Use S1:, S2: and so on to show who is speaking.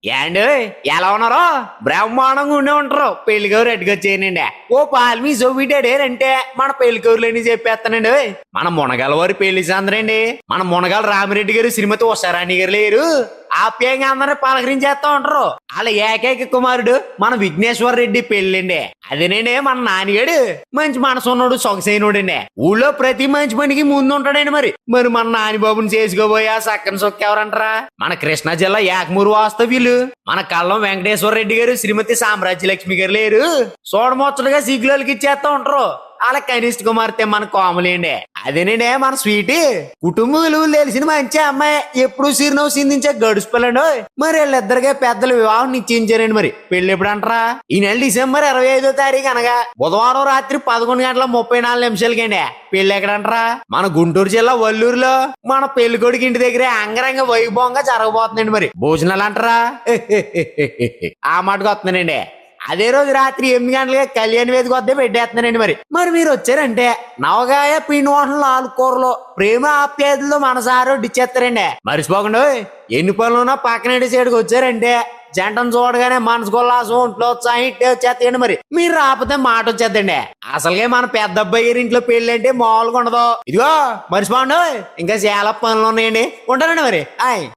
S1: ఏండి ఎలా ఉన్నారో బ్రహ్మాండంగా ఉండే ఉంటారు పెళ్లికూరు ఎట్టుకొచ్చేయనండి ఓ పాల్మీ సొవ్విటాడేరంటే మన పెళ్లికూరులని చెప్పేస్తానండి మన మునగాల వారి పెళ్లి సందరండి మన మునగాల రామిరెడ్డి గారు శ్రీమతి ఉషారాణి గారు లేరు ఆప్యాయంగా అందరూ పలకరించేస్తా ఉంటారు వాళ్ళ ఏకైక కుమారుడు మన విఘ్నేశ్వర రెడ్డి పెళ్ళండి అదేనండి మన నాన్నగాడు మంచి మనసు ఉన్నాడు సొగసైనోడండి ఊళ్ళో ప్రతి మంచి పనికి ముందు ఉంటాడండి మరి మరి మన నానిబాబుని చేసుకోబోయా సక్కని సొక్క ఎవరంటారా మన కృష్ణా జిల్లా ఏకమూరు వాస్తవ్యులు మన కళ్ళం వెంకటేశ్వర రెడ్డి గారు శ్రీమతి సామ్రాజ్య లక్ష్మి గారు లేరు చూడమొచ్చలుగా సిగ్గులకి ఇచ్చేస్తా ఉంటారు వాళ్ళ కనిష్ట కుమార్తె మన కోమలేండి అదేనండి మన స్వీట్ కుటుంబ విలువలు తెలిసిన మంచి అమ్మాయి ఎప్పుడు సిరినవ్వు సిందించే గడుచుకోలేండి మరి వీళ్ళిద్దరికే పెద్దల వివాహం నిశ్చయించారండి మరి పెళ్లి ఎప్పుడు అంటారా ఈ నెల డిసెంబర్ 25వ తారీఖు అనగా బుధవారం రాత్రి 11:34 పెళ్లి ఎక్కడంటారా మన గుంటూరు జిల్లా వల్లూరులో మన పెళ్లి కొడుకు ఇంటి దగ్గరే అంగరంగ వైభవంగా జరగబోతుందండి మరి భోజనాలు అంటారా ఆ మాటకు వస్తున్నానండి అదే రోజు రాత్రి 8 గంటలకే కళ్యాణ వేదిక వద్ద పెట్టేస్తున్నానండి మరి మీరు వచ్చారంటే నవగాయ పిండి వంటలు 4 కూరలు ప్రేమ ఆప్యాయతలో మనసారో డిచ్చేస్తారండి మర్చిపోకుండా ఎన్ని పనులున్నా పక్కన సైడ్కి వచ్చారంటే జంటను చూడగానే మనసు కొల్లాసం ఒంట్లో వచ్చేస్తాయండి మరి మీరు రాకపోతే మాట వచ్చేద్దండి అసలుగే మన పెద్ద అబ్బాయి గారి ఇంట్లో పెళ్లి అంటే మామూలుగా ఉండదు ఇదిగో మర్చిపోండి ఇంకా చాలా పనులు ఉన్నాయండి ఉంటానండి మరి ఆయ్